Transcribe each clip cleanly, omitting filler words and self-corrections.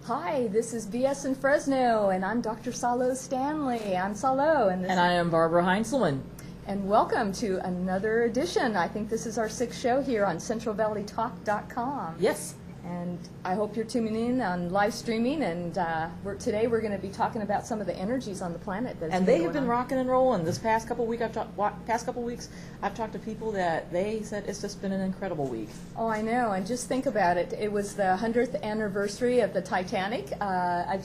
Hi, this is BS in Fresno, and I'm Dr. Salo Stanley. I'm Salo, And I am Barbara Heinzelman. And welcome to another edition. I think this is our 6th show here on CentralValleyTalk.com. Yes. And I hope you're tuning in on live streaming. And today we're going to be talking about some of the energies on the planet. And they have been rocking and rolling. This past couple weeks, I've talked to people that they said it's just been an incredible week. Oh, I know. And just think about it. It was the 100th anniversary of the Titanic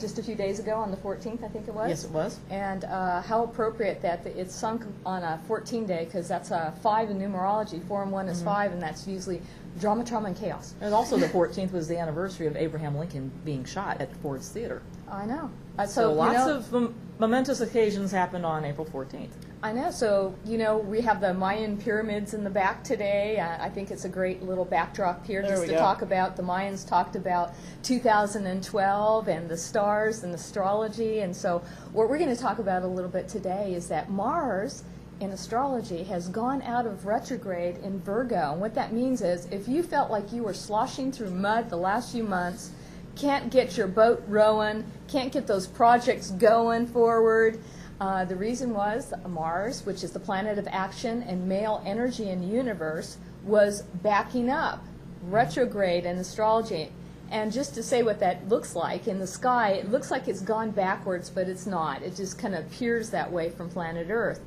just a few days ago on the 14th, I think it was. Yes, it was. And how appropriate that it sunk on a 14-day, because that's a 5 in numerology. 4 and 1 is 5, and that's usually drama, trauma, and chaos. And also the 14th was the anniversary of Abraham Lincoln being shot at Ford's Theater. I know. So lots of momentous occasions happened on April 14th. I know. So, we have the Mayan pyramids in the back today. I think it's a great little backdrop here just to talk about. The Mayans talked about 2012 and the stars and astrology. And so what we're going to talk about a little bit today is that Mars in astrology has gone out of retrograde in Virgo. And what that means is if you felt like you were sloshing through mud the last few months, can't get your boat rowing, can't get those projects going forward, the reason was Mars, which is the planet of action and male energy in the universe, was backing up, retrograde in astrology. And just to say what that looks like, in the sky, it looks like it's gone backwards, but it's not. It just kind of appears that way from planet Earth.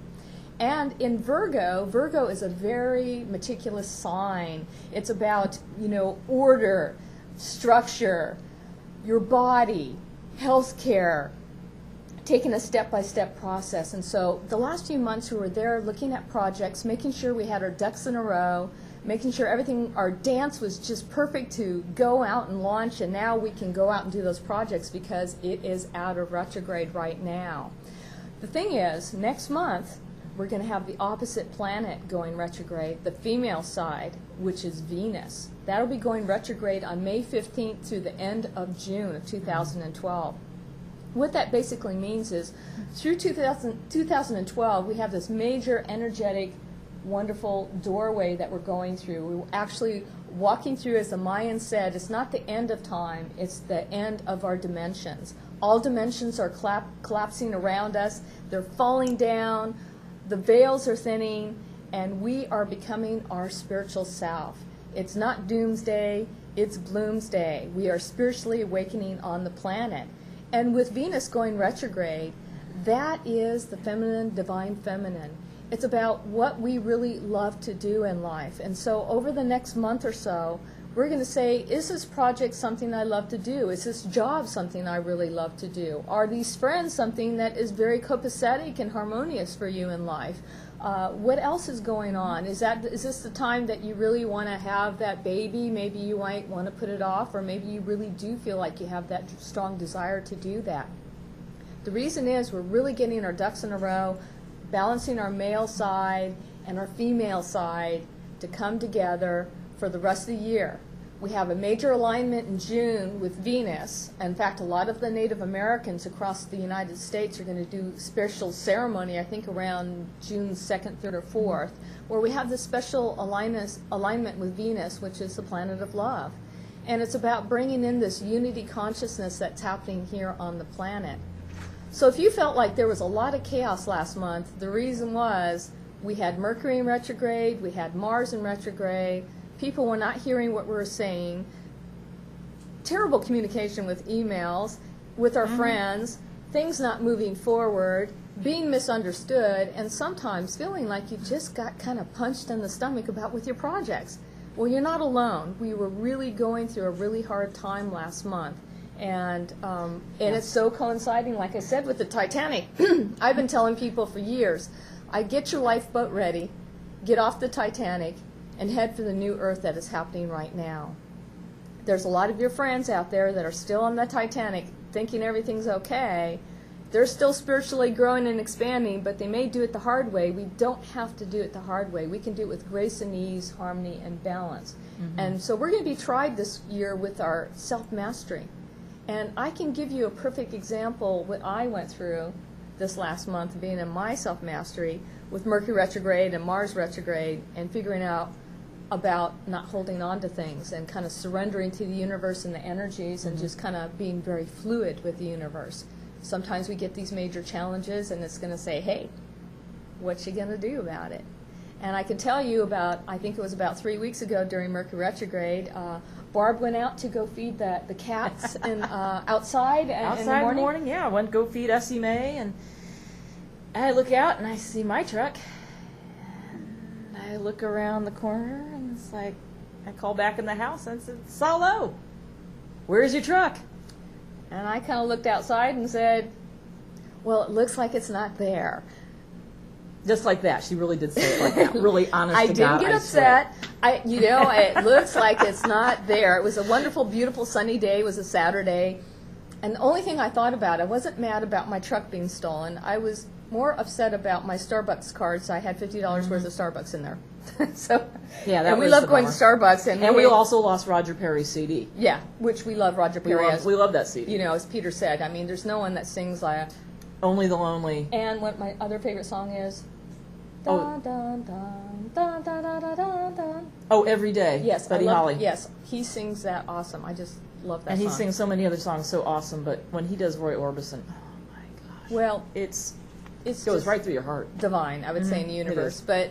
And in Virgo is a very meticulous sign. It's about, order, structure, your body, health care, taking a step-by-step process. And so the last few months we were there looking at projects, making sure we had our ducks in a row, making sure our dance was just perfect to go out and launch, and now we can go out and do those projects because it is out of retrograde right now. The thing is, next month, we're going to have the opposite planet going retrograde, the female side, which is Venus. That'll be going retrograde on May 15th through the end of June of 2012. What that basically means is through 2012, we have this major energetic, wonderful doorway that we're going through. We're actually walking through, as the Mayans said, it's not the end of time, it's the end of our dimensions. All dimensions are collapsing around us. They're falling down. The veils are thinning, and we are becoming our spiritual self. It's not doomsday, it's bloomsday. We are spiritually awakening on the planet. And with Venus going retrograde, that is the feminine, divine feminine. It's about what we really love to do in life. And so over the next month or so, we're going to say, is this project something I love to do? Is this job something I really love to do? Are these friends something that is very copacetic and harmonious for you in life? What else is going on? Is this the time that you really want to have that baby? Maybe you might want to put it off, or maybe you really do feel like you have that strong desire to do that. The reason is we're really getting our ducks in a row, balancing our male side and our female side to come together for the rest of the year. We have a major alignment in June with Venus. In fact, a lot of the Native Americans across the United States are going to do special ceremony, I think around June 2nd, 3rd, or 4th, where we have this special alignment with Venus, which is the planet of love. And it's about bringing in this unity consciousness that's happening here on the planet. So if you felt like there was a lot of chaos last month, the reason was we had Mercury in retrograde, we had Mars in retrograde, people were not hearing what we were saying, terrible communication with emails, with our friends, things not moving forward, being misunderstood, and sometimes feeling like you just got kind of punched in the stomach with your projects. Well, you're not alone. We were really going through a really hard time last month. And it's so coinciding, like I said, with the Titanic. I've been telling people for years, get your lifeboat ready, get off the Titanic, and head for the new Earth that is happening right now. There's a lot of your friends out there that are still on the Titanic thinking everything's okay. They're still spiritually growing and expanding, but they may do it the hard way. We don't have to do it the hard way. We can do it with grace and ease, harmony, and balance. And so we're going to be tried this year with our self-mastery. And I can give you a perfect example what I went through this last month being in my self-mastery with Mercury retrograde and Mars retrograde and figuring out about not holding on to things and kind of surrendering to the universe and the energies and just kind of being very fluid with the universe. Sometimes we get these major challenges and it's going to say, hey, what you going to do about it? And I can tell you I think it was about 3 weeks ago during Mercury retrograde, Barb went out to go feed the cats outside in the morning. Yeah. I went to go feed Essie Mae, and I look out and I see my truck. And I look around the corner and it's like, I call back in the house and I said, Salo, where's your truck? And I kind of looked outside and said, well, it looks like it's not there. Just like that. She really did say it like that. Really honest I to didn't God, get I upset. swear. It looks like it's not there. It was a wonderful, beautiful, sunny day. It was a Saturday. And the only thing I thought about, I wasn't mad about my truck being stolen. I was more upset about my Starbucks cards. I had $50 worth of Starbucks in there. So, yeah, that and we was love the going to bummer. Starbucks. And we also lost Roger Perry's CD. Yeah, which we love Roger Perry. We love that CD. You know, as Peter said, I mean, there's no one that sings like Only the Lonely. And what my other favorite song is? Oh. Dun, dun, dun, dun, dun, dun, dun, dun. Oh, Every Day. Yes, Buddy I love, Holly. Yes, he sings that awesome. I just love that And song. he sings so many other songs so awesome, but when he does Roy Orbison, oh my gosh. Well, It it's goes just right through your heart. divine, I would say, in the It universe. is. But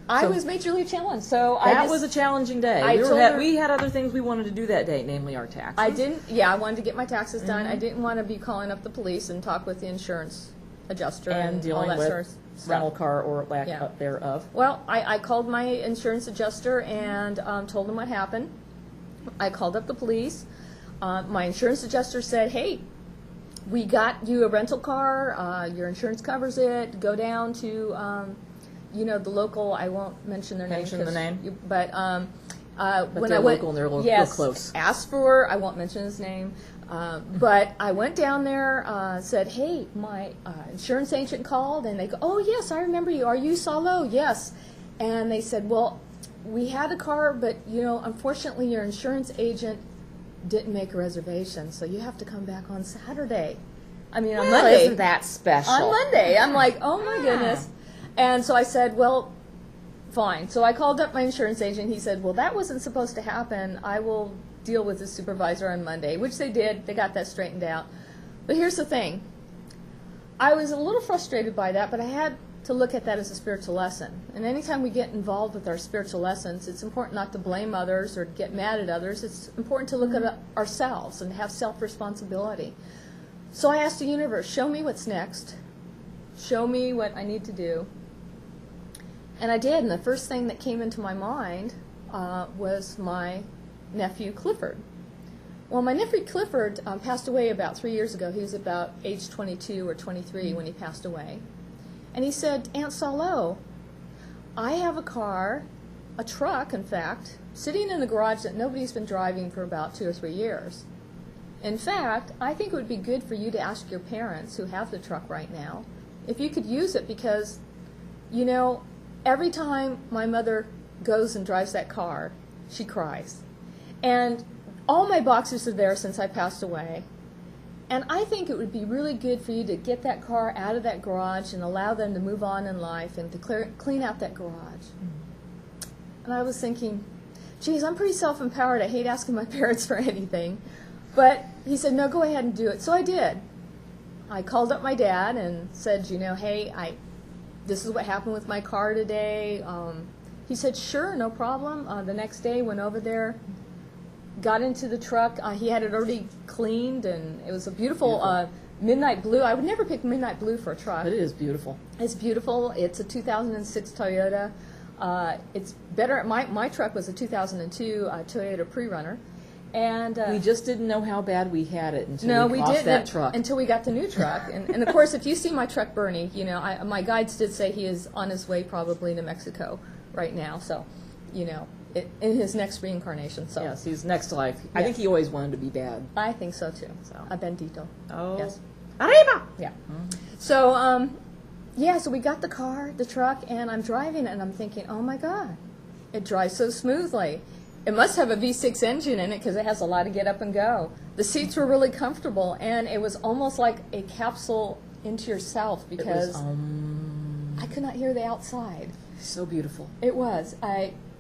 I So- was majorly challenged, so That was a challenging day. I told her- We had other things we wanted to do that day, namely our taxes. I wanted to get my taxes done. I didn't want to be calling up the police and talk with the insurance adjuster and all dealing that with sort of stuff. rental car or lack Yeah. thereof. Well, I called my insurance adjuster and told him what happened. I called up the police. My insurance adjuster said, hey, we got you a rental car. Your insurance covers it. Go down to, the local, I won't mention their name. Mention the name? But when they're I went, local and they're real yes, close. asked for, I won't mention his name. But I went down there, said, hey, my insurance agent called, and they go, oh, yes, I remember you. Are you Salo? Yes. And they said, well, we had a car, but, unfortunately your insurance agent didn't make a reservation, so you have to come back on Saturday. I mean, on Monday. Isn't that special? On Monday. I'm like, oh, my goodness. And so I said, well, fine. So I called up my insurance agent. He said, well, that wasn't supposed to happen. I will deal with the supervisor on Monday, which they did. They got that straightened out. But here's the thing. I was a little frustrated by that, but I had to look at that as a spiritual lesson. And anytime we get involved with our spiritual lessons, it's important not to blame others or get mad at others. It's important to look at ourselves and have self-responsibility. So I asked the universe, show me what's next. Show me what I need to do. And I did, and the first thing that came into my mind was my nephew Clifford. Well, my nephew Clifford passed away about 3 years ago. He was about age 22 or 23 when he passed away. And he said, Aunt Salo, I have a car, a truck, in fact, sitting in the garage that nobody's been driving for about 2 or 3 years. In fact, I think it would be good for you to ask your parents who have the truck right now if you could use it because, every time my mother goes and drives that car, she cries. And all my boxes are there since I passed away. And I think it would be really good for you to get that car out of that garage and allow them to move on in life and to clean out that garage. And I was thinking, geez, I'm pretty self-empowered. I hate asking my parents for anything. But he said, no, go ahead and do it. So I did. I called up my dad and said, hey, this is what happened with my car today. He said, sure, no problem. The next day, went over there, got into the truck. He had it already cleaned, and it was a beautiful midnight blue. I would never pick midnight blue for a truck. But it is beautiful. It's beautiful. It's a 2006 Toyota. It's better. My truck was a 2002 Toyota Pre-Runner. And we just didn't know how bad we had it until we lost that truck. Until we got the new truck. And of course, if you see my truck, Bernie, my guides did say he is on his way probably to Mexico right now. So, in his next reincarnation. So yes, he's next life. Yes. I think he always wanted to be bad. I think so too. So. A bendito. Oh. Yes. Arriba! Yeah. So, so we got the car, the truck, and I'm driving it, and I'm thinking, oh my God, it drives so smoothly. It must have a V6 engine in it because it has a lot of get up and go. The seats were really comfortable, and it was almost like a capsule into yourself because I could not hear the outside. So beautiful. It was.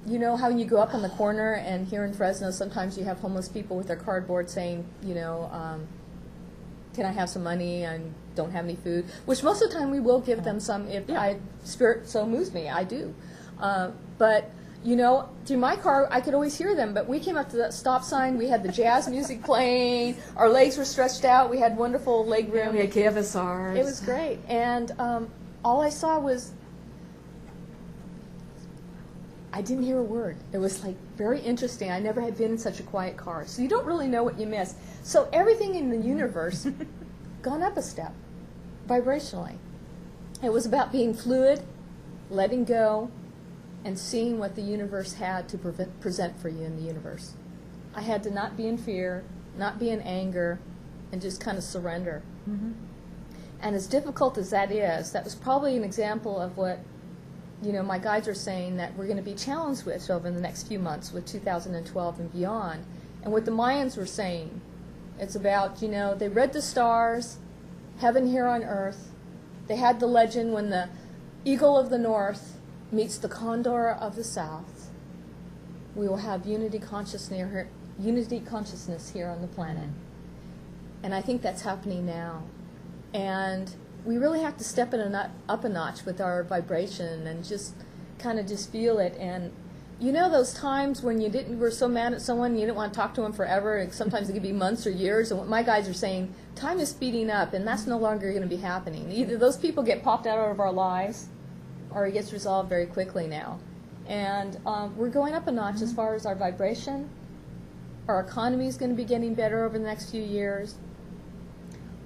you know how you go up on the corner, and here in Fresno, sometimes you have homeless people with their cardboard saying, you know, can I have some money? I don't have any food. Which most of the time we will give them some if spirit so moves me. I do. But, you know, through my car, I could always hear them. But we came up to that stop sign. We had the jazz music playing. Our legs were stretched out. We had wonderful leg room. We had KFSRs. It was great. And all I saw was, I didn't hear a word. It was like very interesting. I never had been in such a quiet car. So you don't really know what you miss. So everything in the universe gone up a step vibrationally. It was about being fluid, letting go, and seeing what the universe had to present for you in the universe. I had to not be in fear, not be in anger, and just kind of surrender. Mm-hmm. And as difficult as that is, that was probably an example of what, you know, my guides are saying that we're going to be challenged with over the next few months with 2012 and beyond. And what the Mayans were saying, it's about, you know, they read the stars, heaven here on earth. They had the legend when the eagle of the north meets the condor of the south, we will have unity consciousness here on the planet. And I think that's happening now. And we really have to step it up a notch with our vibration and just kind of just feel it. And you know those times when you were so mad at someone, you didn't want to talk to them forever, sometimes it could be months or years, and what my guys are saying, time is speeding up, and that's no longer going to be happening. Either those people get popped out of our lives, or it gets resolved very quickly now. And we're going up a notch as far as our vibration. Our economy is going to be getting better over the next few years.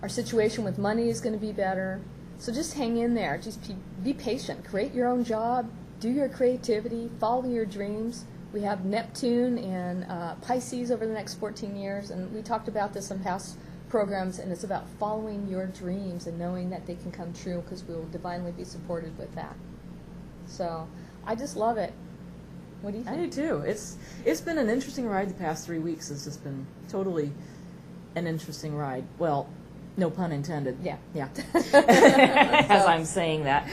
Our situation with money is going to be better. So just hang in there. Just be patient. Create your own job. Do your creativity. Follow your dreams. We have Neptune and Pisces over the next 14 years. And we talked about this in past programs, and it's about following your dreams and knowing that they can come true because we will divinely be supported with that. So I just love it. What do you think? I do too. It's been an interesting ride the past 3 weeks. It's just been totally an interesting ride. Well, no pun intended. Yeah. Yeah. As I'm saying that.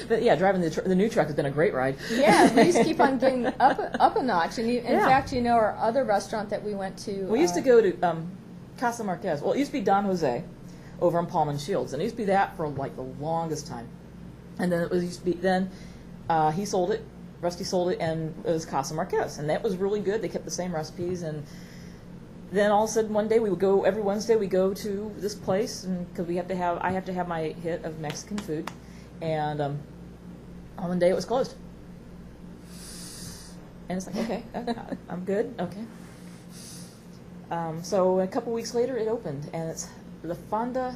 But yeah, driving the new truck has been a great ride. Yeah, we used to keep on getting up a notch. And in fact, you know, our other restaurant that we went to. We used to go to Casa Marquez. Well, it used to be Don Jose over in Palm and Shields. And it used to be that for like the longest time. And then it used to be, he sold it, Rusty sold it, and it was Casa Marquez. And that was really good. They kept the same recipes. And then all of a sudden one day every Wednesday we go to this place, and because I have to have my hit of Mexican food. And on one day it was closed. And it's like, okay, I'm good, okay. So a couple weeks later it opened, and it's La Fonda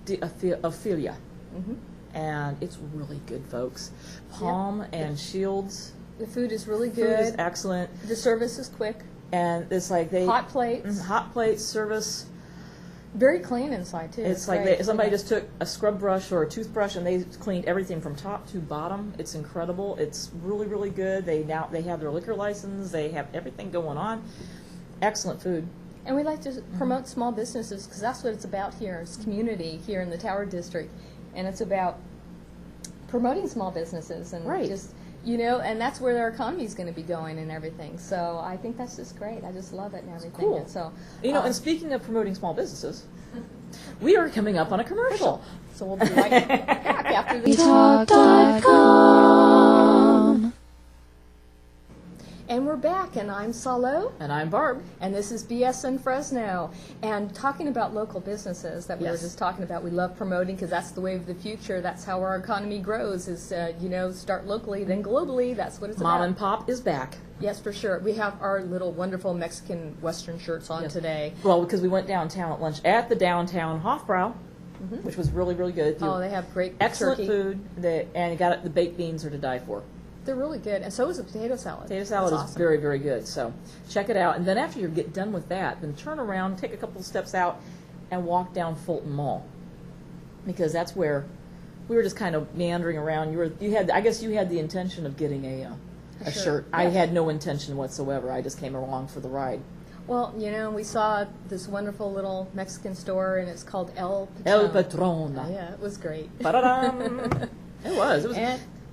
de Ophelia. Mm-hmm. And it's really good, folks. Palm and Shields. The food is really good. Food is excellent. The service is quick. And it's like hot plates. Hot plates, service. Very clean inside too. It's like somebody just took a scrub brush or a toothbrush and they cleaned everything from top to bottom. It's incredible. It's really, really good. They have their liquor license. They have everything going on. Excellent food. And we like to promote small businesses because that's what it's about here. It's community here in the Tower District. And it's about promoting small businesses and just, you know, and that's where our economy is going to be going and everything. So I think that's just great. I just love it and everything. Cool. And so, you know, and speaking of promoting small businesses, we are coming up on a commercial. So we'll be right back after this. Talk.com. And we're back, and I'm Salo. And I'm Barb. And this is BS in Fresno. And talking about local businesses that we were just talking about, we love promoting because that's the way of the future. That's how our economy grows is, you know, start locally, then globally. That's what it's about. Mom and Pop is back. Yes, for sure. We have our little wonderful Mexican Western shirts on today. Well, because we went downtown at lunch at the downtown Hofbrau, which was really, really good. Oh, they have great excellent turkey. food, and the baked beans are to die for. They're really good, and so is the potato salad. Potato salad That's is awesome. very, very good. So check it out. And then after you get done with that, then turn around, take a couple of steps out, and walk down Fulton Mall, because that's where we were just kind of meandering around. I guess you had the intention of getting a shirt. I had no intention whatsoever. I just came along for the ride. Well, you know, we saw this wonderful little Mexican store, and it's called El Patron. El Patron. Yeah, it was great. Ba-da-dum. It was.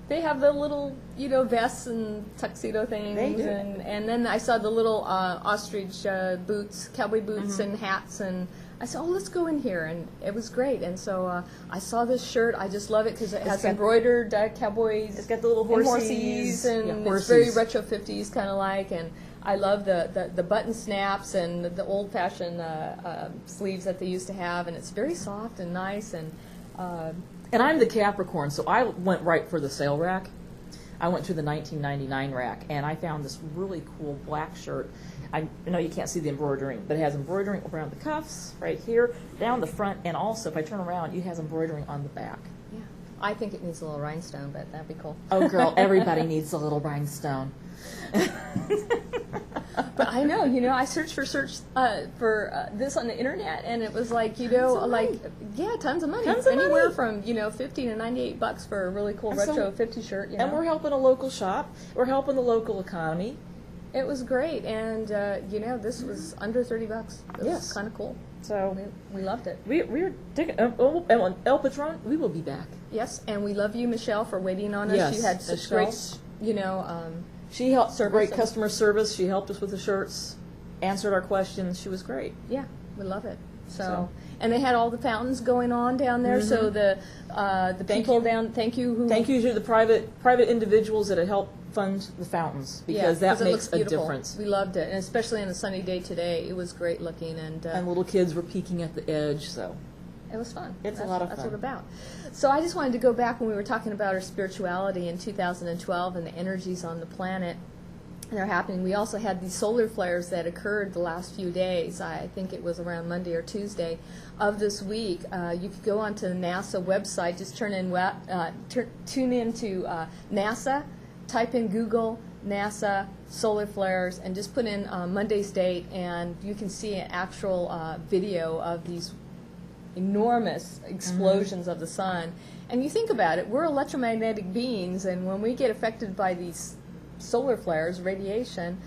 They have the little, vests and tuxedo things. They do. And then I saw the little ostrich boots, cowboy boots and hats, and I said, let's go in here, and it was great. And so I saw this shirt. I just love it because it has embroidered cowboys. It's got the little horsies. And it's very retro 50s kind of like, and I love the button snaps and the old-fashioned sleeves that they used to have, and it's very soft and nice. And I'm the Capricorn, so I went right for the sale rack. I went to the 1999 rack, and I found this really cool black shirt. I know you can't see the embroidering, but it has embroidering around the cuffs, right here, down the front, and also, if I turn around, it has embroidering on the back. Yeah, I think it needs a little rhinestone, but that'd be cool. Oh, girl, everybody needs a little rhinestone. But I know, I searched for this on the internet, and it was like, tons of money. Anywhere from, $50 to $98 for a really cool retro 50 shirt. And we're helping a local shop. We're helping the local economy. It was great, and this was under $30. It was kind of cool. So we loved it. We're taking El Patron. We will be back. Yes, and we love you, Michelle, for waiting on us. Yes, You had such great, she helped. Great customer service. She helped us with the shirts, answered our questions. She was great. Yeah, we love it. So and they had all the fountains going on down there. So the people down. Thank you to the private individuals that had helped fund the fountains, because that makes a difference. We loved it, and especially on a sunny day today, it was great looking, and little kids were peeking at the edge. So it was fun. It's a lot of fun. That's what it's about. So I just wanted to go back when we were talking about our spirituality in 2012 and the energies on the planet that are happening. We also had these solar flares that occurred the last few days. I think it was around Monday or Tuesday of this week. You could go onto the NASA website, just tune into NASA, type in Google NASA solar flares, and just put in Monday's date, and you can see an actual video of these enormous explosions of the sun. And you think about it, we're electromagnetic beings, and when we get affected by these solar flares, radiation,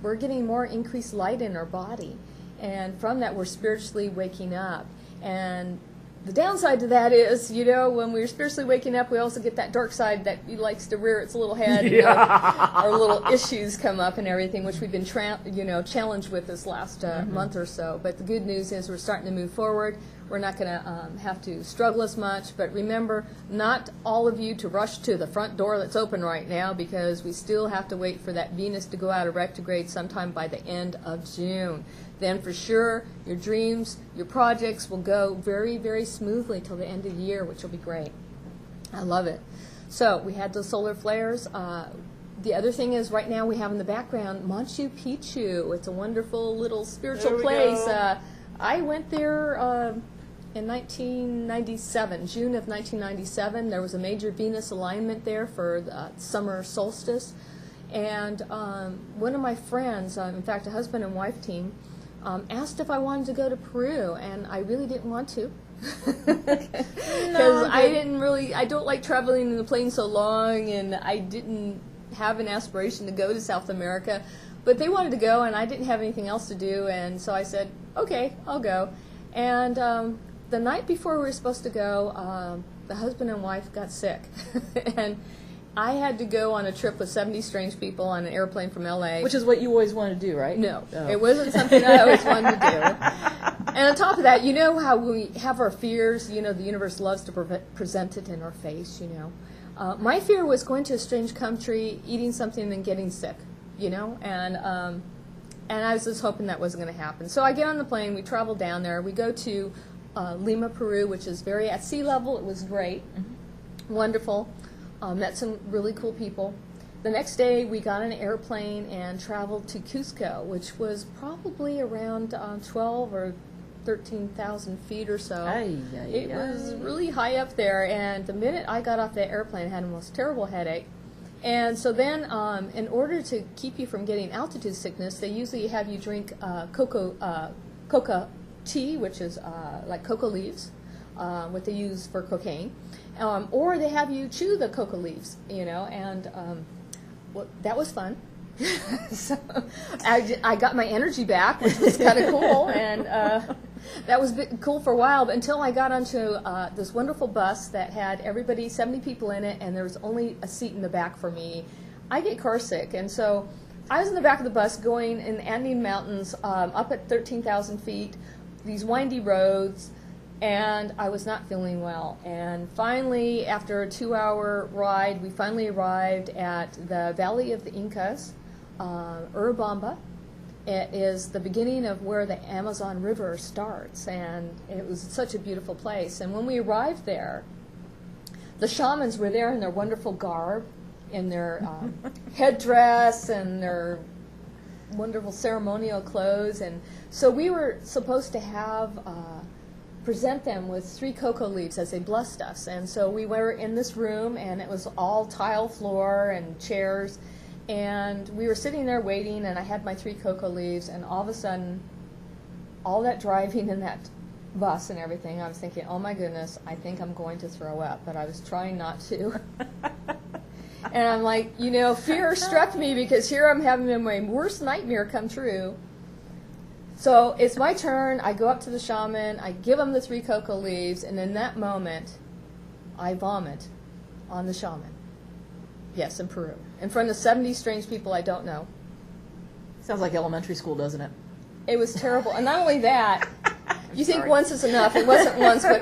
we're getting more increased light in our body, and from that we're spiritually waking up. And the downside to that is, when we're spiritually waking up, we also get that dark side that likes to rear its little head. Our little issues come up and everything, which we've been challenged with this last month or so. But the good news is we're starting to move forward. We're not going to have to struggle as much. But remember, not all of you to rush to the front door that's open right now, because we still have to wait for that Venus to go out of retrograde sometime by the end of June. Then for sure, your dreams, your projects will go very, very smoothly till the end of the year, which will be great. I love it. So we had those solar flares. The other thing is, right now we have in the background Manchu Picu. It's a wonderful little spiritual place. I went there in 1997, June of 1997. There was a major Venus alignment there for the summer solstice. And one of my friends, in fact, a husband and wife team, asked if I wanted to go to Peru, and I really didn't want to. Because I don't like traveling in the plane so long, and I didn't have an aspiration to go to South America. But they wanted to go, and I didn't have anything else to do, and so I said, okay, I'll go. And the night before we were supposed to go, the husband and wife got sick. And I had to go on a trip with 70 strange people on an airplane from L.A. Which is what you always want to do, right? No, it wasn't something I always wanted to do. And on top of that, how we have our fears, the universe loves to present it in our face, My fear was going to a strange country, eating something and getting sick, and I was just hoping that wasn't going to happen. So I get on the plane, we travel down there, we go to Lima, Peru, which is very at sea level. It was great, wonderful. Met some really cool people. The next day, we got on an airplane and traveled to Cusco, which was probably around 12 or 13,000 feet or so. It was really high up there, and the minute I got off that airplane, I had the most terrible headache. And so then, in order to keep you from getting altitude sickness, they usually have you drink coca tea, which is like coca leaves, what they use for cocaine. Or they have you chew the coca leaves, and that was fun. So I got my energy back, which was kind of cool, and that was cool for a while, but until I got onto this wonderful bus that had everybody, 70 people in it, and there was only a seat in the back for me. I get car sick, and so I was in the back of the bus going in the Andean Mountains up at 13,000 feet, these windy roads, and I was not feeling well. And finally, after a 2-hour ride, we finally arrived at the Valley of the Incas, Urubamba. It is the beginning of where the Amazon River starts, and it was such a beautiful place. And when we arrived there, the shamans were there in their wonderful garb, in their headdress and their wonderful ceremonial clothes. And so we were supposed to have present them with 3 cocoa leaves as they blessed us. And so we were in this room, and it was all tile floor and chairs. And we were sitting there waiting, and I had my 3 cocoa leaves, and all of a sudden, all that driving in that bus and everything, I was thinking, oh my goodness, I think I'm going to throw up, but I was trying not to. And I'm like, fear struck me, because here I'm having my worst nightmare come true. So it's my turn. I go up to the shaman, I give him the 3 cocoa leaves, and in that moment, I vomit on the shaman. Yes, in Peru. In front of 70 strange people I don't know. Sounds like elementary school, doesn't it? It was terrible. And not only that, you think once is enough. It wasn't once, but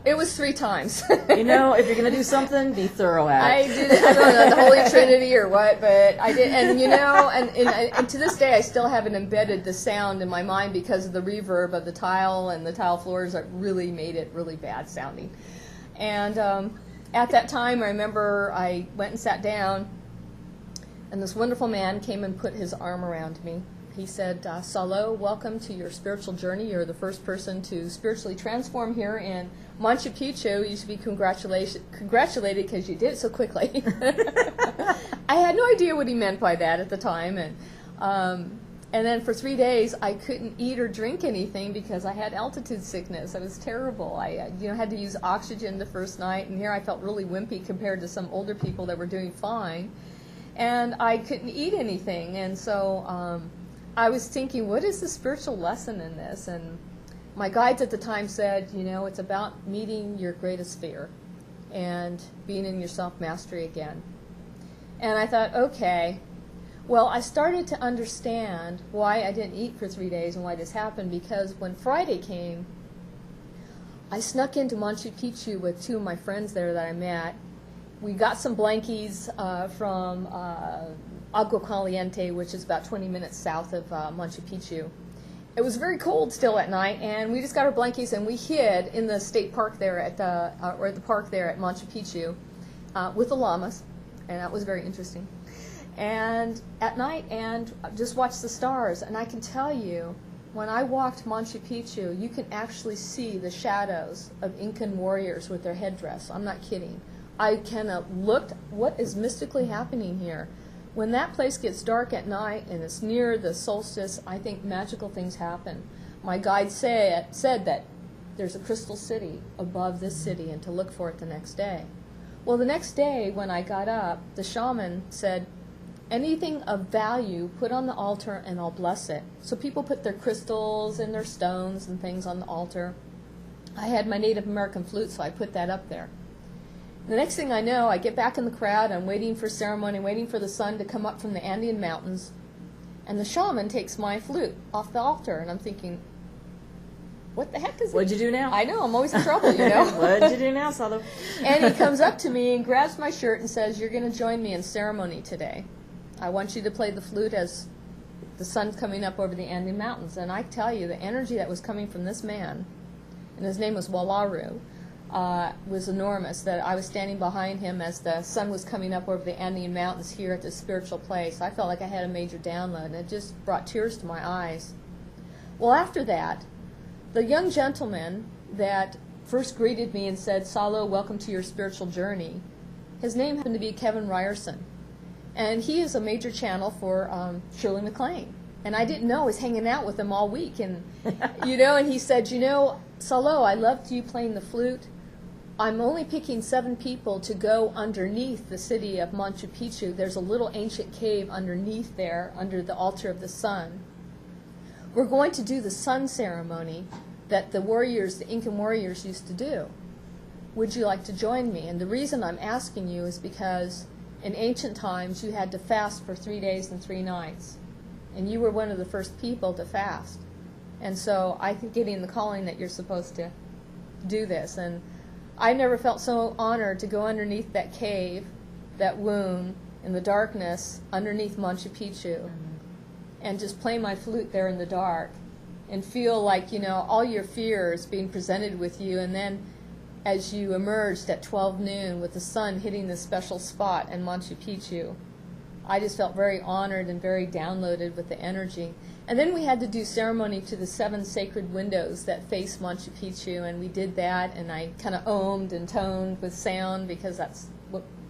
it was 3 times. If you're going to do something, be thorough at it. I did it. I don't know, the Holy Trinity or what, but I did. And, and to this day, I still haven't embedded the sound in my mind because of the reverb of the tile and the tile floors that really made it really bad sounding. And at that time, I remember I went and sat down, and this wonderful man came and put his arm around me. He said, Salo, welcome to your spiritual journey. You're the first person to spiritually transform here in Manchu Picu. You should be congratulated because you did it so quickly. I had no idea what he meant by that at the time. And then for 3 days, I couldn't eat or drink anything because I had altitude sickness. It was terrible. I had to use oxygen the first night, and here I felt really wimpy compared to some older people that were doing fine. And I couldn't eat anything. And so I was thinking, what is the spiritual lesson in this? And my guides at the time said, it's about meeting your greatest fear and being in your self-mastery again. And I thought, okay. Well, I started to understand why I didn't eat for 3 days and why this happened, because when Friday came, I snuck into Manchu Picu with 2 of my friends there that I met. We got some blankies from Agua Caliente, which is about 20 minutes south of Manchu Picu. It was very cold still at night, and we just got our blankies and we hid in the state park there at the park there at Manchu Picu with the llamas, and that was very interesting. And at night, and just watched the stars. And I can tell you, when I walked Manchu Picu, you can actually see the shadows of Incan warriors with their headdress. I'm not kidding. I kind of looked, what is mystically happening here? When that place gets dark at night and it's near the solstice, I think magical things happen. My guide said that there's a crystal city above this city and to look for it the next day. Well, the next day when I got up, the shaman said, anything of value, put on the altar and I'll bless it. So people put their crystals and their stones and things on the altar. I had my Native American flute, so I put that up there. The next thing I know, I get back in the crowd, I'm waiting for ceremony, waiting for the sun to come up from the Andean mountains, and the shaman takes my flute off the altar, and I'm thinking, what the heck is it? What'd you do now? I know, I'm always in trouble, What'd you do now, Salo? And he comes up to me and grabs my shirt and says, you're going to join me in ceremony today. I want you to play the flute as the sun's coming up over the Andean mountains. And I tell you, the energy that was coming from this man, and his name was Walaru, was enormous. That I was standing behind him as the sun was coming up over the Andean mountains here at this spiritual place. I felt like I had a major download, and it just brought tears to my eyes. Well, after that, the young gentleman that first greeted me and said, Salo, welcome to your spiritual journey, his name happened to be Kevin Ryerson. And he is a major channel for Shirley MacLaine. And I didn't know I was hanging out with him all week. And, and he said, Salo, I loved you playing the flute. I'm only picking 7 people to go underneath the city of Machu Picchu. There's a little ancient cave underneath there, under the altar of the sun. We're going to do the sun ceremony that the Incan warriors used to do. Would you like to join me? And the reason I'm asking you is because in ancient times you had to fast for 3 days and 3 nights. And you were one of the first people to fast. And so I think getting the calling that you're supposed to do this. And I never felt so honored to go underneath that cave, that wound, in the darkness, underneath Machu Picchu, and just play my flute there in the dark, and feel like, all your fears being presented with you, and then as you emerged at 12 noon with the sun hitting this special spot in Machu Picchu, I just felt very honored and very downloaded with the energy. And then we had to do ceremony to the 7 sacred windows that face Machu Picchu, and we did that, and I kind of ohmed and toned with sound, because that's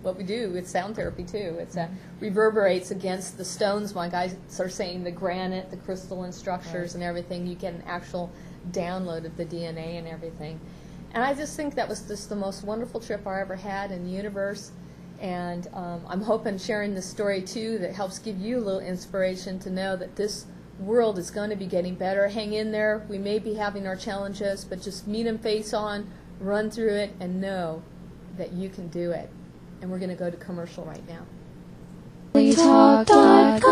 what we do with sound therapy too. It reverberates against the stones. My guys are saying the granite, the crystalline structures, and everything. You get an actual download of the DNA and everything. And I just think that was just the most wonderful trip I ever had in the universe. And I'm hoping sharing this story too that helps give you a little inspiration to know that this world is going to be getting better. Hang in there. We may be having our challenges, but just meet them face on, run through it, and know that you can do it. And we're going to go to commercial right now. Talk.com.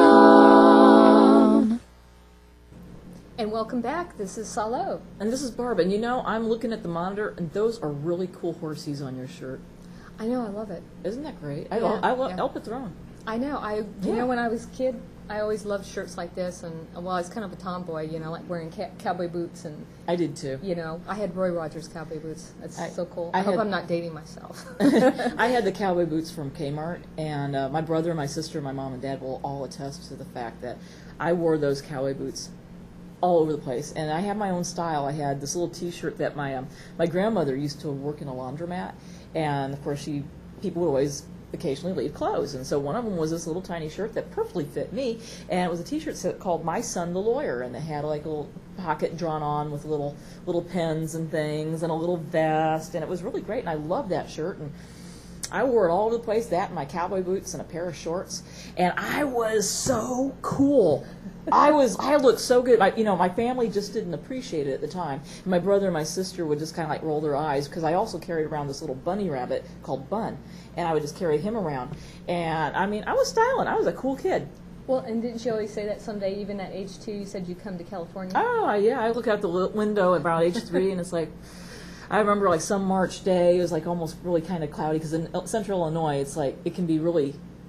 And welcome back. This is Salo. And this is Barb. And I'm looking at the monitor, and those are really cool horsies on your shirt. I know, I love it. Isn't that great? Yeah, I love Elpa Throne. I know. When I was a kid, I always loved shirts like this, and I was kind of a tomboy, like wearing cowboy boots, and I did too. I had Roy Rogers cowboy boots. That's so cool. I hope I'm not dating myself. I had the cowboy boots from Kmart, and my brother, my sister, my mom, and dad will all attest to the fact that I wore those cowboy boots all over the place. And I had my own style. I had this little T-shirt that my grandmother used to work in a laundromat, and of course people would always occasionally leave clothes, and so one of them was this little tiny shirt that perfectly fit me, and it was a T-shirt called "My Son the Lawyer," and it had like a little pocket drawn on with little pens and things, and a little vest, and it was really great, and I loved that shirt, and I wore it all over the place, that and my cowboy boots and a pair of shorts, and I was so cool. I looked so good. My family just didn't appreciate it at the time. And my brother and my sister would just kind of like roll their eyes, because I also carried around this little bunny rabbit called Bun, and I would just carry him around. And I was styling. I was a cool kid. Well, and didn't you always say that someday, even at age 2, you said you'd come to California? Oh, yeah. I look out the window about age 3, and it's like, I remember like some March day, it was like almost really kind of cloudy, because in central Illinois, it's like,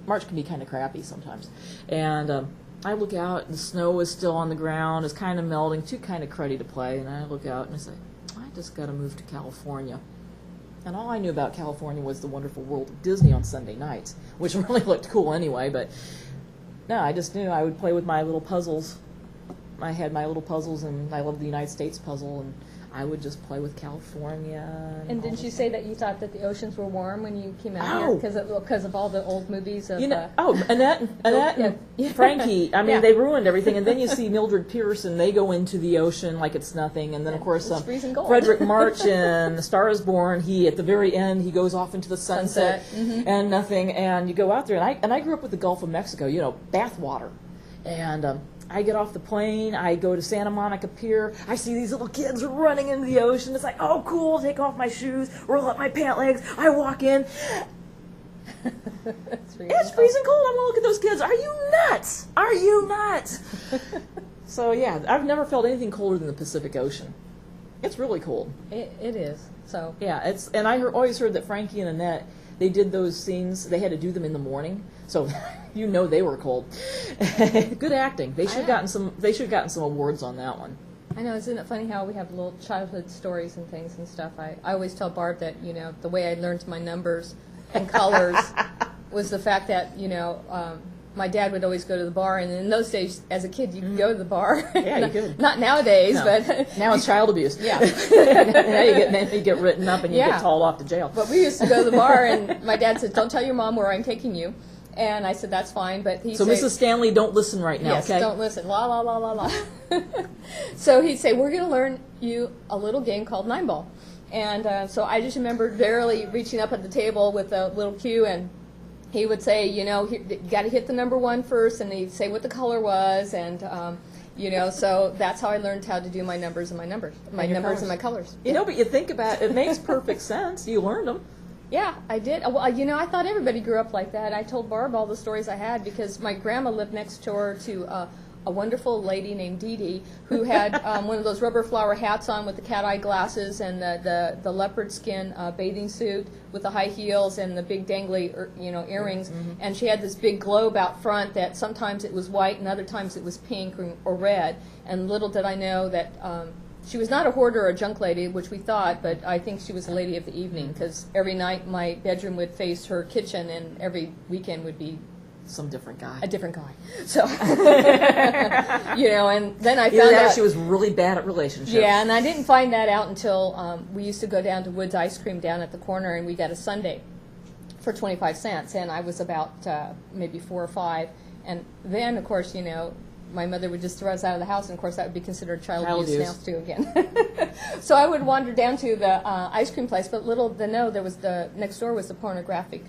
March can be kind of crappy sometimes. And I look out, and the snow is still on the ground, it's kind of melting, too kind of cruddy to play, and I look out and I say, I just got to move to California. And all I knew about California was the wonderful world of Disney on Sunday nights, which really looked cool anyway, but no, I just knew I would play with my little puzzles. I had my little puzzles, and I loved the United States puzzle, and I would just play with California. And didn't you say that you thought that the oceans were warm when you came out here because of all the old movies of Annette and Frankie, they ruined everything. And then you see Mildred Pierce, and they go into the ocean like it's nothing. And then, of course, Frederick March in A Star is Born, at the very end, he goes off into the sunset. And nothing. And you go out there. And I grew up with the Gulf of Mexico, bath water. And I get off the plane, I go to Santa Monica Pier, I see these little kids running into the ocean. It's like, oh, cool, take off my shoes, roll up my pant legs. I walk in. It's freezing cold. I'm going to look at those kids. Are you nuts? Are you nuts? So, yeah, I've never felt anything colder than the Pacific Ocean. It's really cold. It is. So yeah, and I always heard that Frankie and Annette, they did those scenes, they had to do them in the morning. So they were cold. Good acting. They should have gotten some awards on that one. I know, isn't it funny how we have little childhood stories and things and stuff? I always tell Barb that, the way I learned my numbers and colors was the fact that, my dad would always go to the bar, and in those days, as a kid, you could go to the bar. Yeah, you could. Not nowadays, no. But now it's child abuse. Yeah. Now you get written up and you get hauled off to jail. But we used to go to the bar, and my dad said, "Don't tell your mom where I'm taking you." And I said, "That's fine." But he said, Mrs. Stanley, don't listen right now. Yes, okay? Don't listen. La la la la la. So he'd say, "We're going to learn you a little game called 9 ball." And so I just remembered barely reaching up at the table with a little cue, and he would say, you got to hit the number 1 first, and he'd say what the color was, and so that's how I learned how to do my numbers and my numbers and my colors. But you think about it, it makes perfect sense. You learned them. Yeah, I did. Well, I thought everybody grew up like that. I told Barb all the stories I had because my grandma lived next door to a wonderful lady named Dee Dee who had one of those rubber flower hats on with the cat-eye glasses and the leopard skin bathing suit with the high heels and the big dangly earrings. Mm-hmm. And she had this big globe out front that sometimes it was white and other times it was pink or red. And little did I know that she was not a hoarder or a junk lady, which we thought, but I think she was a lady of the evening because every night my bedroom would face her kitchen and every weekend would be some different guy. A different guy. So, and then I found out she was really bad at relationships. Yeah, and I didn't find that out until we used to go down to Woods Ice Cream down at the corner, and we got a sundae for 25 cents, and I was about maybe 4 or 5, and then, of course, my mother would just throw us out of the house, and of course that would be considered child abuse now too again. So I would wander down to the ice cream place, but little to know there was next door was the pornographic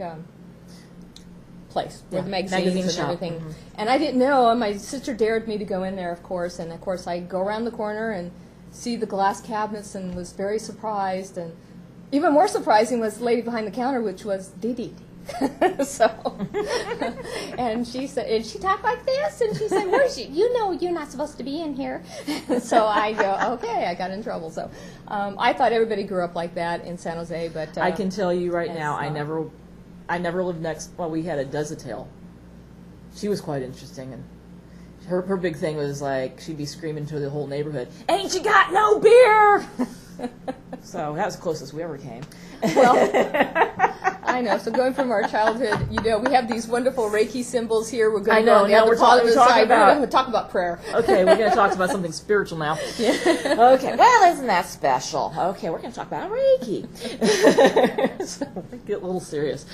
place where the magazines and everything. Mm-hmm. And I didn't know. My sister dared me to go in there, of course, and of course I go around the corner and see the glass cabinets and was very surprised. And even more surprising was the lady behind the counter, which was Dee Dee. And she said, and she talked like this, and she said, "Where's you? You're not supposed to be in here." So I go, okay, I got in trouble. So I thought everybody grew up like that in San Jose, but I can tell you right now, I never lived next. Well, we had a Desitail. She was quite interesting, and her big thing was like she'd be screaming to the whole neighborhood, "Ain't you got no beer?" So that was the closest we ever came. Well, I know. So going from our childhood, we have these wonderful Reiki symbols here. We're going to go on the other positive side. We're going to talk about prayer. Okay, we're going to talk about something spiritual now. Yeah. Okay, well, isn't that special? Okay, we're going to talk about Reiki. So we get a little serious.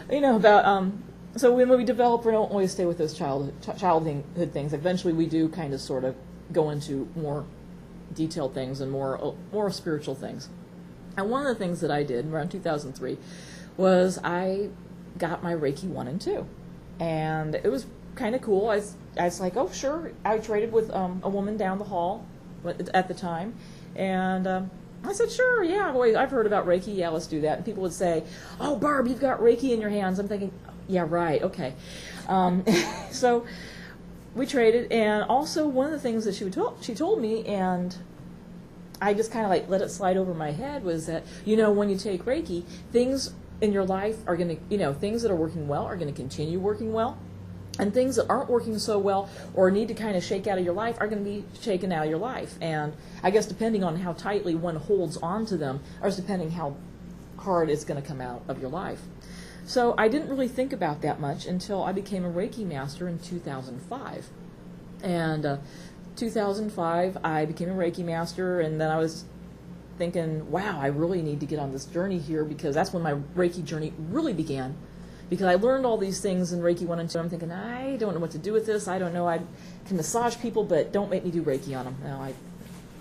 About so when we develop, we don't always stay with those childhood things. Eventually, we do kind of sort of go into more detailed things and more spiritual things. And one of the things that I did around 2003 was I got my Reiki 1 and 2. And it was kind of cool. I was like, oh, sure. I traded with a woman down the hall at the time. And I said, sure, yeah, boy, I've heard about Reiki. Yeah, let's do that. And people would say, oh, Barb, you've got Reiki in your hands. I'm thinking, yeah, right, okay. So we traded. And also one of the things that she told me, and I just kind of like let it slide over my head, was that, when you take Reiki, things in your life are going to, things that are working well are going to continue working well. And things that aren't working so well or need to kind of shake out of your life are going to be shaken out of your life. And I guess depending on how tightly one holds on to them, or depending how hard it's going to come out of your life. So I didn't really think about that much until I became a Reiki master in 2005. And 2005, I became a Reiki master, and then I was thinking, wow, I really need to get on this journey here, because that's when my Reiki journey really began. Because I learned all these things in Reiki 1 and 2. I'm thinking, I don't know what to do with this. I don't know. I can massage people, but don't make me do Reiki on them.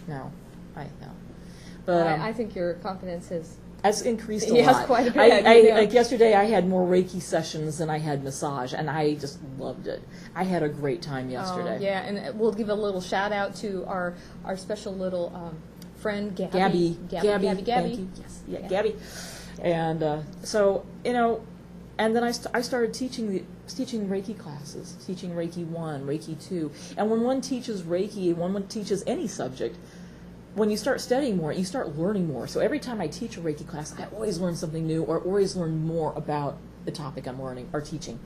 No. But I think your confidence has increased a lot. Yes, quite a bit. Like yesterday, I had more Reiki sessions than I had massage, and I just loved it. I had a great time yesterday. Yeah, and we'll give a little shout out to our special little friend, Gabby. Gabby. Thank you. Yes, yeah, Gabby. And so, and then I started teaching Reiki classes, teaching Reiki 1, Reiki 2. And when one teaches Reiki, when one teaches any subject, when you start studying more, you start learning more. So every time I teach a Reiki class, I always learn something new, or always learn more about the topic I'm learning or teaching.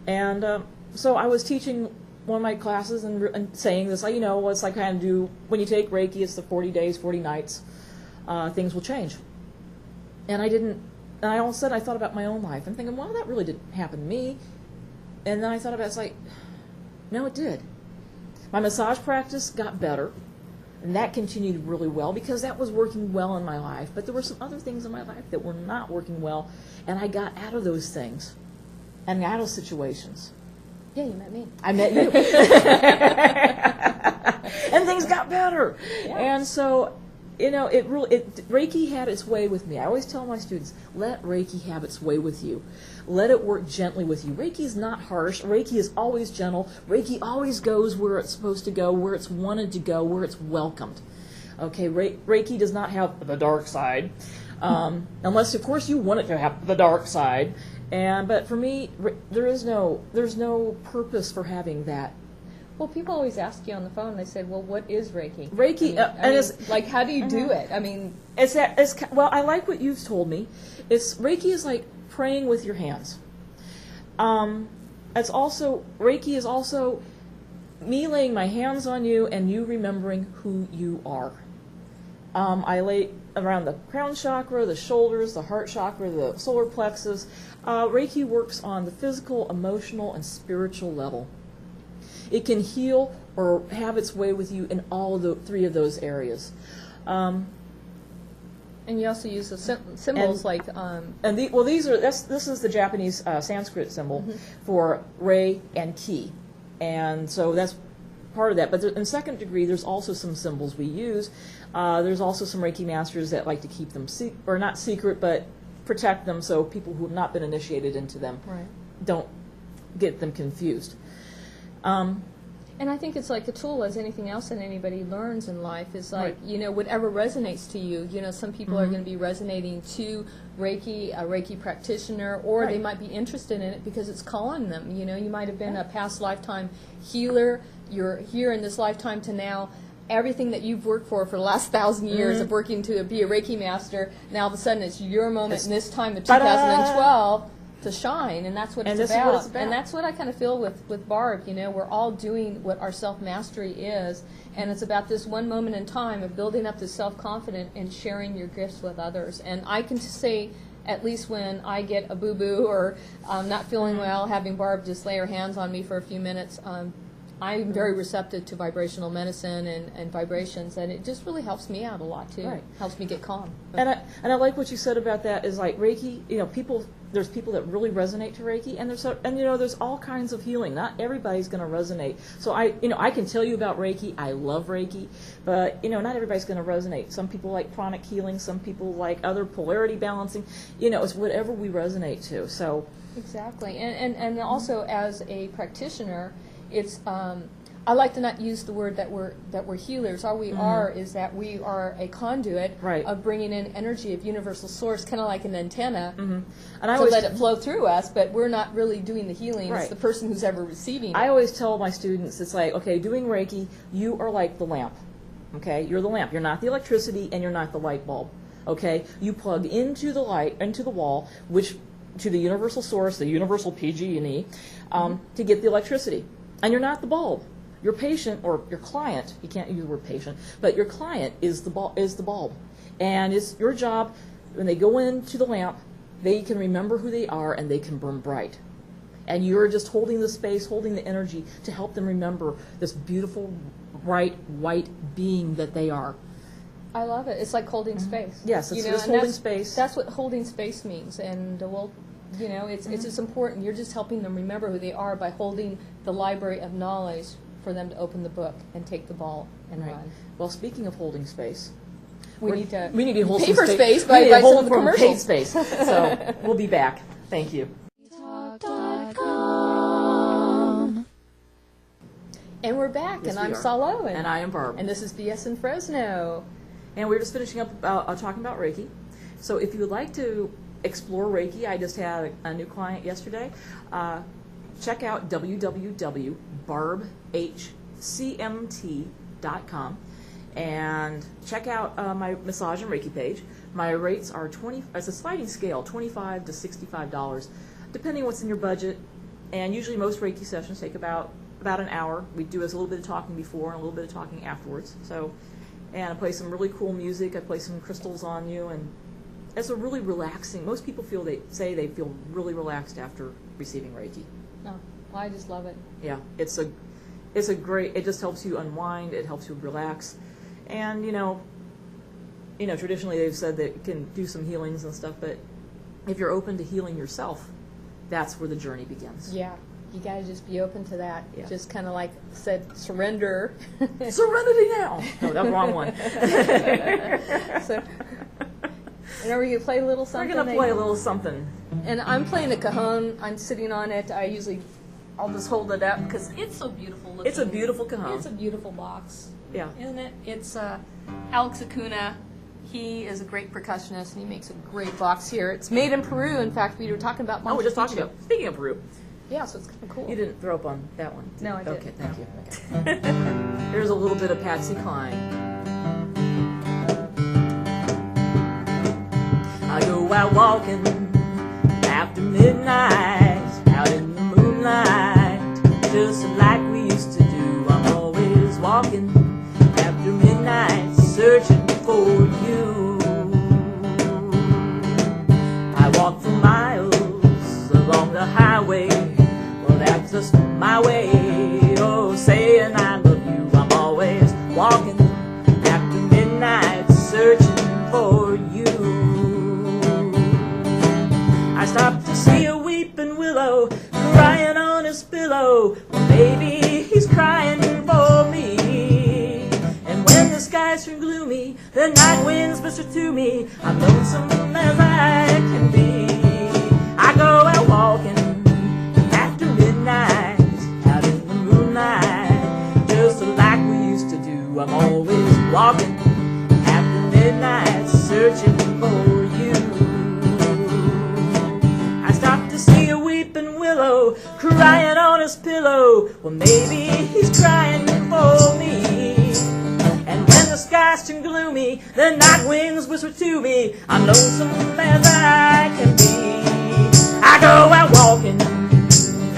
And so I was teaching one of my classes and saying this, it's like kind of do, when you take Reiki, it's the 40 days, 40 nights, things will change. And I all of a sudden I thought about my own life. I'm thinking, well, that really didn't happen to me. And then I thought about it, it's like, no, it did. My massage practice got better, and that continued really well because that was working well in my life. But there were some other things in my life that were not working well, and I got out of those things and out of situations. Yeah, you met me. I met you. And things got better. Yeah. And so Reiki had its way with me. I always tell my students, let Reiki have its way with you. Let it work gently with you. Reiki is not harsh. Reiki is always gentle. Reiki always goes where it's supposed to go, where it's wanted to go, where it's welcomed. Okay, Reiki does not have the dark side, unless, of course, you want it to have the dark side. But for me, there's no purpose for having that. Well, people always ask you on the phone. They say, "Well, what is Reiki?" Reiki, it's like, how do you do it? I mean, well, I like what you've told me. Reiki is like praying with your hands. Reiki is also me laying my hands on you and you remembering who you are. I lay around the crown chakra, the shoulders, the heart chakra, the solar plexus. Reiki works on the physical, emotional, and spiritual level. It can heal or have its way with you in all of the three of those areas. And you also use the symbols this is the Japanese Sanskrit symbol for Rei and Ki, and so that's part of that. But in second degree, there's also some symbols we use. There's also some Reiki masters that like to keep them not secret, but protect them so people who have not been initiated into them don't get them confused. And I think it's like a tool, as anything else that anybody learns in life, is like, whatever resonates to you. Some people are going to be resonating to Reiki, a Reiki practitioner, or they might be interested in it because it's calling them. You might have been a past lifetime healer. You're here in this lifetime to now. Everything that you've worked for the last 1,000 years of working to be a Reiki master, now all of a sudden it's your moment in this time of 2012 to shine, and that's what it's about. And that's what I kind of feel with Barb. We're all doing what our self-mastery is, and it's about this one moment in time of building up this self-confidence and sharing your gifts with others. And I can say, at least when I get a boo-boo or not feeling well, having Barb just lay her hands on me for a few minutes, I'm very receptive to vibrational medicine and vibrations, and it just really helps me out a lot too. Right. Helps me get calm. And I like what you said about that. Is like Reiki. There's people that really resonate to Reiki, and there's all kinds of healing. Not everybody's going to resonate. So I can tell you about Reiki. I love Reiki, but not everybody's going to resonate. Some people like pranic healing. Some people like other polarity balancing. It's whatever we resonate to. So exactly, and also as a practitioner. It's I like to not use the word that we're healers. All we are is that we are a conduit of bringing in energy of universal source, kind of like an antenna, and to let it flow through us. But we're not really doing the healing. It's the person who's ever receiving it. I always tell my students, it's like, okay, doing Reiki, you are like the lamp. Okay, you're the lamp. You're not the electricity, and you're not the light bulb. Okay, you plug into the light, into the wall, to the universal source, the universal PG&E, to get the electricity. And you're not the bulb. Your patient or your client, you can't use the word patient, but your client is the bulb. And it's your job, when they go into the lamp, they can remember who they are and they can burn bright. And you're just holding the space, holding the energy to help them remember this beautiful, bright, white being that they are. I love it. It's like holding space. Yes, it's just holding space. That's what holding space means. And it's just important. You're just helping them remember who they are by holding the library of knowledge for them to open the book and take the ball and run. Well, speaking of holding space, we need to hold paper some space by some of the commercials. Space. So we'll be back. Thank you. And we're back, and I'm Salo. And I am Barb. And this is BS in Fresno. And we're just finishing up talking about Reiki. So if you would like to explore Reiki, I just had a new client yesterday. Check out www.barbhcmt.com and check out my massage and Reiki page. My rates are it's a sliding scale, $25 to $65, depending what's in your budget. And usually most Reiki sessions take about an hour. We do a little bit of talking before and a little bit of talking afterwards. And I play some really cool music. I play some crystals on you, and it's a really relaxing. Most people say they feel really relaxed after receiving Reiki. No, I just love it. Yeah, it's a great. It just helps you unwind. It helps you relax, and traditionally they've said that it can do some healings and stuff. But if you're open to healing yourself, that's where the journey begins. Yeah. you got to just be open to that. Yeah. Just kind of like said, surrender. Serenity now. No, that's the wrong one. So, and are we going to play a little something? We're going to play a little something. And I'm playing a cajon. I'm sitting on it. I'll just hold it up because it's so beautiful looking. It's a beautiful cajon. It's a beautiful box. Yeah. Isn't it? It's Alex Acuna. He is a great percussionist, and he makes a great box here. It's made in Peru. In fact, we were talking about Manchu we're just talking Picu. about, speaking of Peru. Yeah, so it's kind of cool. You didn't throw up on that one. No, I didn't. Okay, thank you. Okay. Here's a little bit of Patsy Cline. I go out walking after midnight, out in the moonlight, just like we used to do. I'm always walking after midnight, searching for you. I walk for miles along the highway, well that's just my way, oh saying I love you. I'm always walking after midnight, searching for you. I stopped to see a weeping willow crying on his pillow. Well, maybe he's crying for me. And when the skies turn gloomy, the night winds whisper to me, I'm lonesome as I can be. I go out walking after midnight, out in the moonlight, just like we used to do. I'm always walking after midnight, searching for you. I stopped to see a weeping willow crying on his pillow. Well, maybe he's crying for me. And when the skies turn gloomy, the night winds whisper to me, I'm lonesome as I can be. I go out walking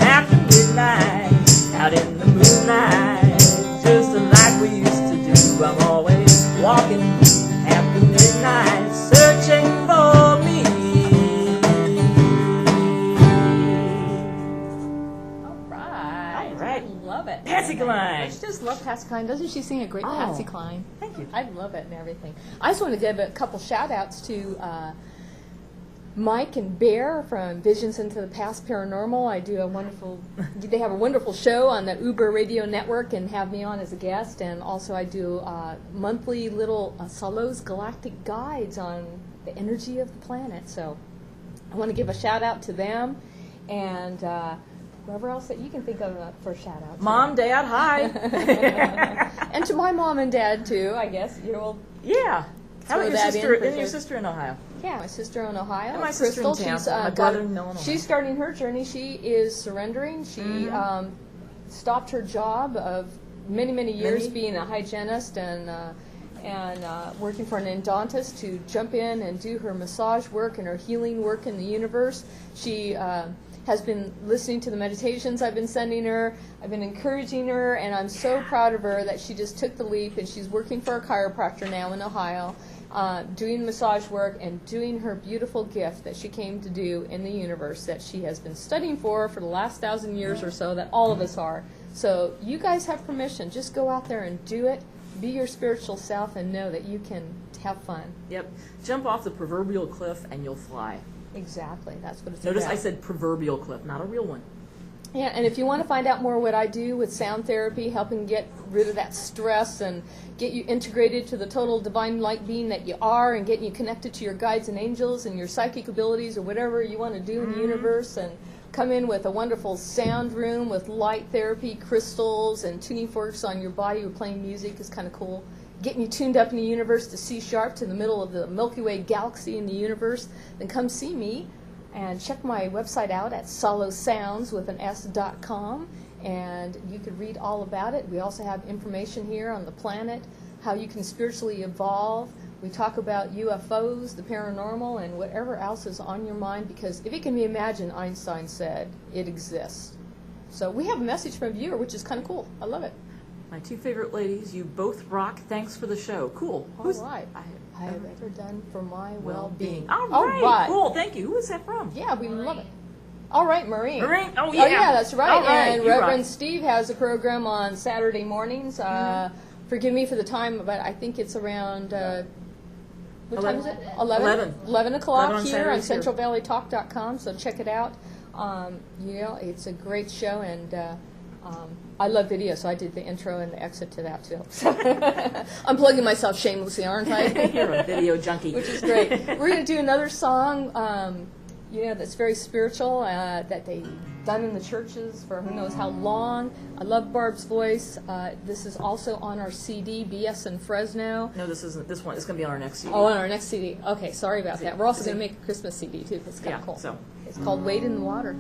after midnight, out in the moonlight, just like we used to do. I'm always walking after midnight, searching for me. All right. All right. I love it. Patsy Cline. She just love Patsy Cline. Doesn't she sing a great Patsy Cline? Thank you. I love it and everything. I just want to give a couple shout outs to Mike and Bear from Visions into the Past Paranormal. They have a wonderful show on the Uber Radio Network and have me on as a guest. And also I do monthly little Salo's Galactic Guides on the energy of the planet. So I want to give a shout out to them and whoever else that you can think of for a shout out. Mom, Dad, hi. And to my mom and dad too, I guess. Yeah. How about your that sister? in for And your sure. sister in Ohio? Yeah, my sister in Ohio. And my sister in Crystal, Tampa. My brother in Illinois. She's starting her journey. She is surrendering. She stopped her job of many years being a hygienist and working for an endodontist to jump in and do her massage work and her healing work in the universe. She has been listening to the meditations I've been sending her. I've been encouraging her, and I'm so proud of her that she just took the leap, and she's working for a chiropractor now in Ohio, doing massage work and doing her beautiful gift that she came to do in the universe that she has been studying for the last 1,000 years or so, that all of us are. So you guys have permission. Just go out there and do it. Be your spiritual self and know that you can have fun. Yep. Jump off the proverbial cliff and you'll fly. Exactly. That's what it's Notice about. I said proverbial cliff, not a real one. Yeah, and if you want to find out more what I do with sound therapy, helping get rid of that stress and get you integrated to the total divine light being that you are and getting you connected to your guides and angels and your psychic abilities or whatever you want to do in the universe, and come in with a wonderful sound room with light therapy, crystals, and tuning forks on your body. We're playing music is kind of cool. Getting you tuned up in the universe to C sharp, to the middle of the Milky Way galaxy in the universe, then come see me and check my website out at salosounds.com, and you can read all about it. We also have information here on the planet, how you can spiritually evolve. We talk about UFOs, the paranormal, and whatever else is on your mind, because if it can be imagined, Einstein said, it exists. So we have a message from a viewer, which is kind of cool. I love it. My two favorite ladies, you both rock. Thanks for the show. Cool. All right. I have ever done for my well-being. All right. Cool. Thank you. Who is that from? Yeah, we love it. All right, Maureen. Maureen? Oh, yeah. That's right. All right. And You Reverend rock. Steve has a program on Saturday mornings. Forgive me for the time, but I think it's around, what time is it? 11 o'clock 11 on here on Saturdays here. centralvalleytalk.com, so check it out. It's a great show, and I love video, so I did the intro and the exit to that too. So I'm plugging myself shamelessly, aren't I? You're a video junkie. Which is great. We're going to do another song, that's very spiritual, that they've done in the churches for who knows how long. I love Barb's voice. This is also on our CD, BS in Fresno. No, this isn't. This one is going to be on our next CD. Oh, on our next CD. Okay, sorry about that. We're also going to make a Christmas CD too. It's kind of cool. So it's called Wade in the Water.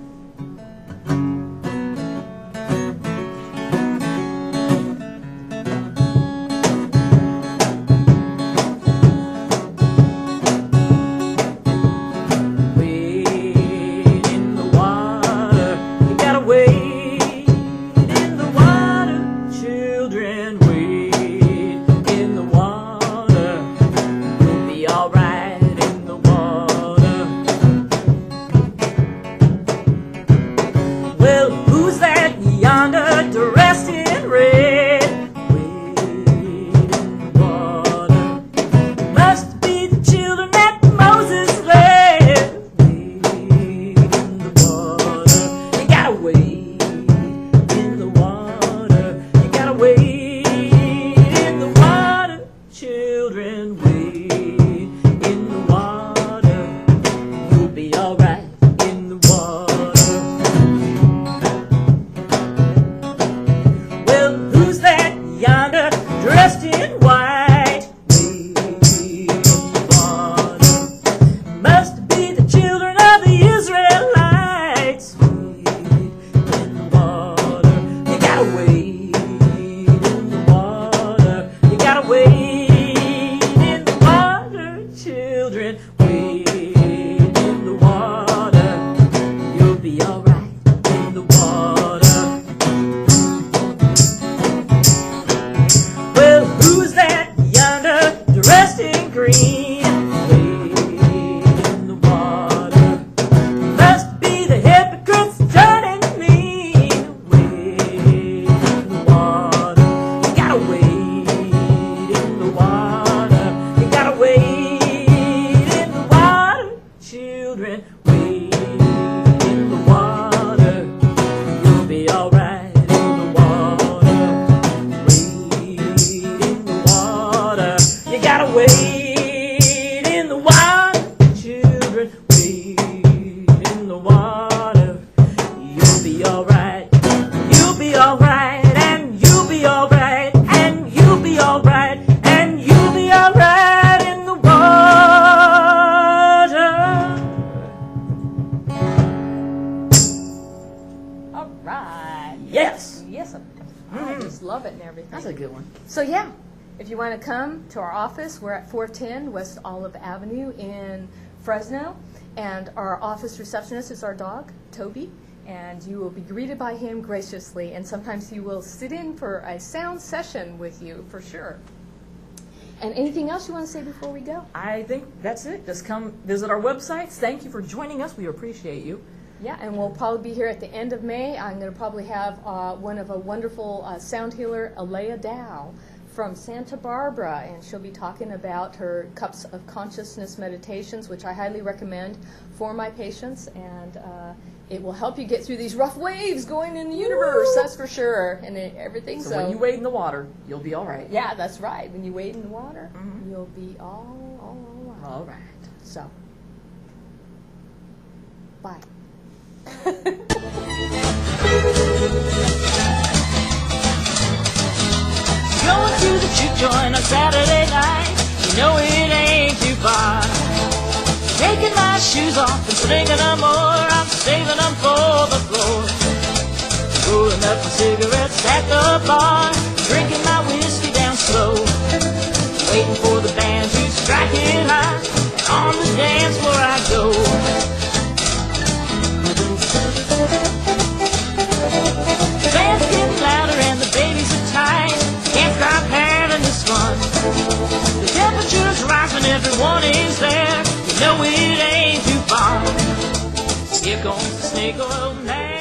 That's a good one. So yeah, if you want to come to our office, we're at 410 West Olive Avenue in Fresno, and our office receptionist is our dog, Toby, and you will be greeted by him graciously, and sometimes he will sit in for a sound session with you, for sure. And anything else you want to say before we go? I think that's it. Just come visit our websites. Thank you for joining us. We appreciate you. Yeah, and we'll probably be here at the end of May. I'm going to probably have one of a wonderful sound healer, Alea Dow, from Santa Barbara, and she'll be talking about her Cups of Consciousness meditations, which I highly recommend for my patients, and it will help you get through these rough waves going in the universe, that's for sure, and everything. So when you wade in the water, you'll be all right. Yeah, that's right. When you wade in the water, you'll be all right. All right. So, bye. Going to the juke joint on Saturday night, you know it ain't too far. Taking my shoes off and slinging them more, I'm saving them for the floor. Rolling up my cigarettes at the bar, drinking my whiskey down slow, waiting for the band to strike it high, and on the dance floor I go. The band's getting louder and the babies are tight, can't stop having this fun. The temperature's rising, everyone is there, you know it ain't too far. Here comes the snake oil man.